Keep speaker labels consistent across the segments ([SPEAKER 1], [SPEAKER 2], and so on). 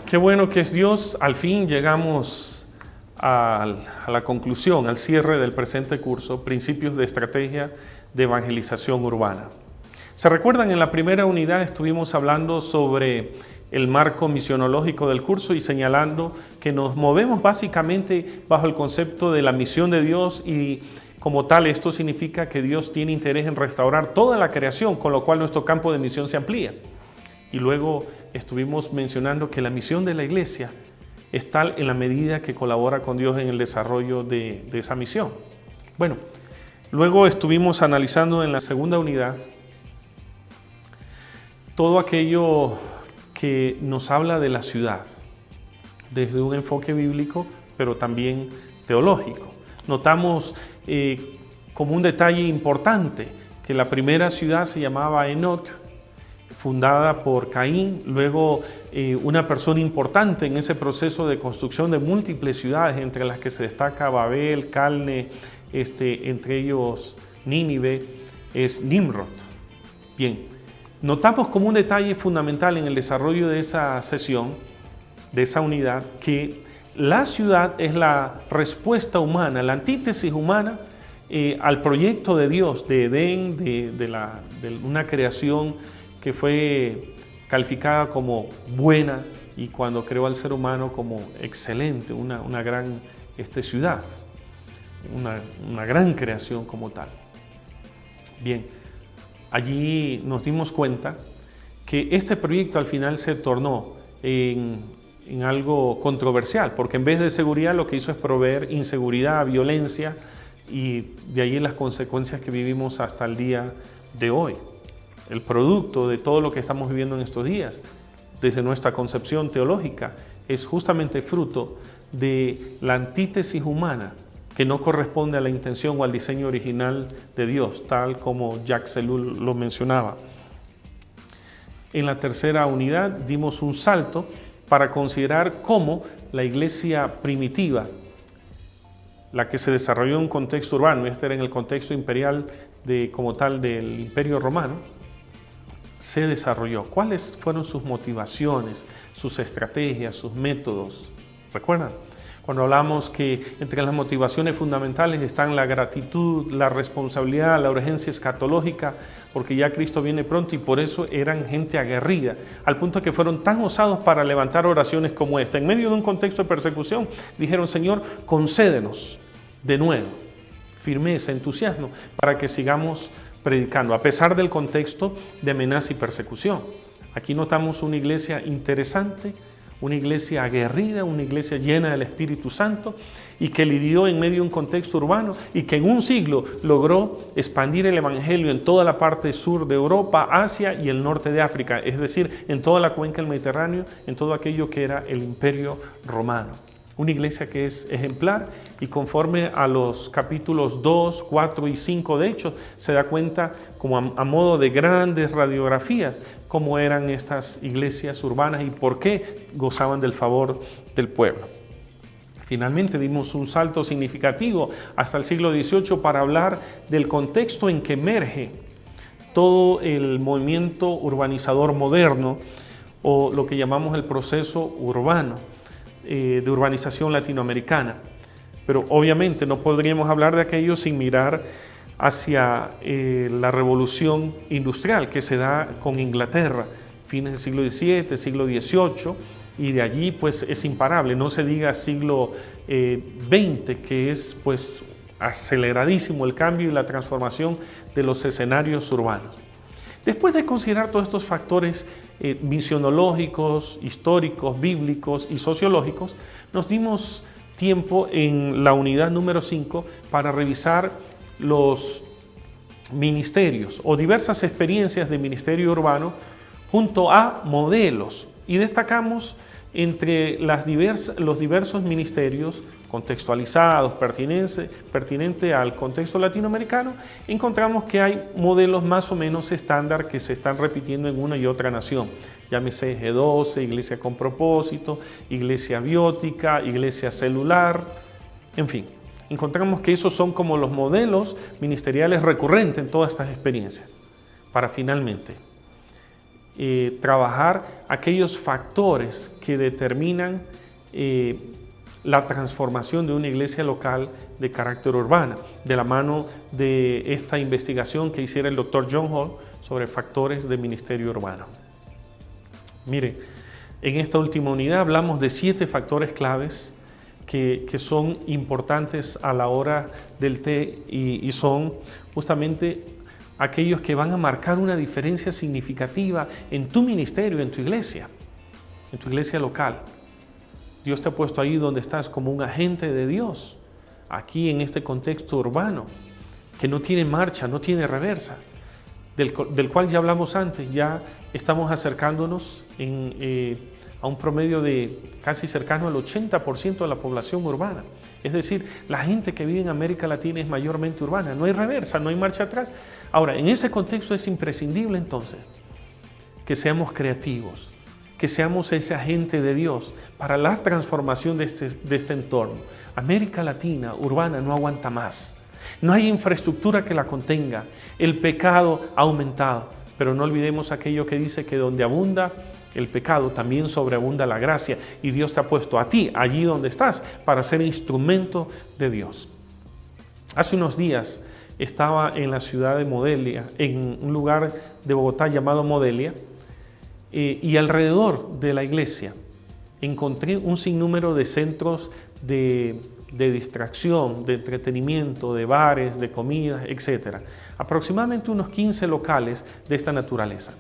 [SPEAKER 1] qué bueno que es Dios. Al fin llegamos a la conclusión, al cierre del presente curso, Principios de Estrategia de Evangelización Urbana. ¿Se recuerdan? En la primera unidad estuvimos hablando sobre el marco misionológico del curso y señalando que nos movemos básicamente bajo el concepto de la misión de Dios y como tal esto significa que Dios tiene interés en restaurar toda la creación, con lo cual nuestro campo de misión se amplía. Y luego estuvimos mencionando que la misión de la iglesia es tal en la medida que colabora con Dios en el desarrollo de esa misión. Bueno, luego estuvimos analizando en la segunda unidad todo aquello que nos habla de la ciudad, desde un enfoque bíblico, pero también teológico. Notamos como un detalle importante que la primera ciudad se llamaba Enoc, fundada por Caín, luego una persona importante en ese proceso de construcción de múltiples ciudades, entre las que se destaca Babel, Calne, entre ellos Nínive, es Nimrod. Bien, notamos como un detalle fundamental en el desarrollo de esa sesión, de esa unidad, que la ciudad es la respuesta humana, la antítesis humana al proyecto de Dios, de Edén, de una creación que fue calificada como buena y cuando creó al ser humano como excelente, una gran ciudad, una gran creación como tal. Bien, allí nos dimos cuenta que este proyecto al final se tornó en algo controversial, porque en vez de seguridad lo que hizo es proveer inseguridad, violencia, y de ahí las consecuencias que vivimos hasta el día de hoy. El producto de todo lo que estamos viviendo en estos días, desde nuestra concepción teológica, es justamente fruto de la antítesis humana que no corresponde a la intención o al diseño original de Dios, tal como Jacques Ellul lo mencionaba. En la tercera unidad dimos un salto para considerar cómo la iglesia primitiva, la que se desarrolló en un contexto urbano, este era en el contexto imperial como tal del Imperio Romano, se desarrolló. ¿Cuáles fueron sus motivaciones, sus estrategias, sus métodos? ¿Recuerdan? Cuando hablamos que entre las motivaciones fundamentales están la gratitud, la responsabilidad, la urgencia escatológica, porque ya Cristo viene pronto y por eso eran gente aguerrida, al punto que fueron tan osados para levantar oraciones como esta. En medio de un contexto de persecución, dijeron: Señor, concédenos de nuevo firmeza, entusiasmo, para que sigamos predicando, a pesar del contexto de amenaza y persecución. Aquí notamos una iglesia interesante, una iglesia aguerrida, una iglesia llena del Espíritu Santo y que lidió en medio de un contexto urbano y que en un siglo logró expandir el Evangelio en toda la parte sur de Europa, Asia y el norte de África, es decir, en toda la cuenca del Mediterráneo, en todo aquello que era el Imperio Romano. Una iglesia que es ejemplar y conforme a los capítulos 2, 4 y 5 de Hechos se da cuenta como a modo de grandes radiografías cómo eran estas iglesias urbanas y por qué gozaban del favor del pueblo. Finalmente dimos un salto significativo hasta el siglo XVIII para hablar del contexto en que emerge todo el movimiento urbanizador moderno o lo que llamamos el proceso urbano de urbanización latinoamericana. Pero obviamente no podríamos hablar de aquello sin mirar hacia la revolución industrial que se da con Inglaterra, fines del siglo XVII, siglo XVIII, y de allí pues es imparable, no se diga siglo XX, que es pues aceleradísimo el cambio y la transformación de los escenarios urbanos. Después de considerar todos estos factores misionológicos, históricos, bíblicos y sociológicos, nos dimos tiempo en la unidad número 5 para revisar los ministerios o diversas experiencias de ministerio urbano junto a modelos y destacamos entre los diversos ministerios contextualizados, pertinente al contexto latinoamericano, encontramos que hay modelos más o menos estándar que se están repitiendo en una y otra nación. Llámese G12, iglesia con propósito, iglesia biótica, iglesia celular, en fin. Encontramos que esos son como los modelos ministeriales recurrentes en todas estas experiencias, para finalmente trabajar aquellos factores que determinan la transformación de una iglesia local de carácter urbana, de la mano de esta investigación que hiciera el Dr. John Hall sobre factores de ministerio urbano. Mire, en esta última unidad hablamos de 7 factores claves que son importantes a la hora del té y son justamente aquellos que van a marcar una diferencia significativa en tu ministerio, en tu iglesia local. Dios te ha puesto ahí donde estás como un agente de Dios, aquí en este contexto urbano, que no tiene marcha, no tiene reversa, del cual ya hablamos antes. Ya estamos acercándonos a un promedio de casi cercano al 80% de la población urbana. Es decir, la gente que vive en América Latina es mayormente urbana, no hay reversa, no hay marcha atrás. Ahora, en ese contexto es imprescindible entonces que seamos creativos, que seamos ese agente de Dios para la transformación de este entorno. América Latina, urbana, no aguanta más. No hay infraestructura que la contenga. El pecado ha aumentado. Pero no olvidemos aquello que dice que donde abunda el pecado, también sobreabunda la gracia. Y Dios te ha puesto a ti, allí donde estás, para ser instrumento de Dios. Hace unos días estaba en la ciudad de Modelia, en un lugar de Bogotá llamado Modelia, y alrededor de la iglesia encontré un sinnúmero de centros de distracción, de entretenimiento, de bares, de comidas, etc. Aproximadamente unos 15 locales de esta naturaleza.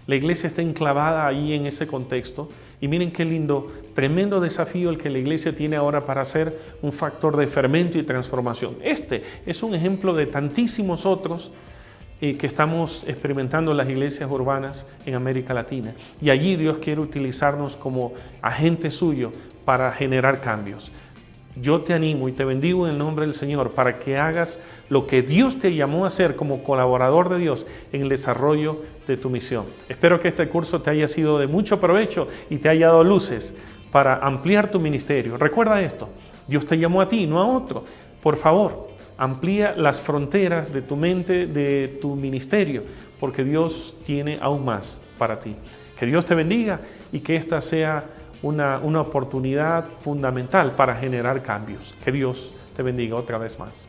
[SPEAKER 1] La iglesia está enclavada ahí en ese contexto y miren qué lindo, tremendo desafío el que la iglesia tiene ahora para ser un factor de fermento y transformación. Este es un ejemplo de tantísimos otros que estamos experimentando en las iglesias urbanas en América Latina. Y allí Dios quiere utilizarnos como agente suyo para generar cambios. Yo te animo y te bendigo en el nombre del Señor para que hagas lo que Dios te llamó a hacer como colaborador de Dios en el desarrollo de tu misión. Espero que este curso te haya sido de mucho provecho y te haya dado luces para ampliar tu ministerio. Recuerda esto, Dios te llamó a ti, no a otro. Por favor, amplía las fronteras de tu mente, de tu ministerio, porque Dios tiene aún más para ti. Que Dios te bendiga y que esta sea una oportunidad fundamental para generar cambios. Que Dios te bendiga otra vez más.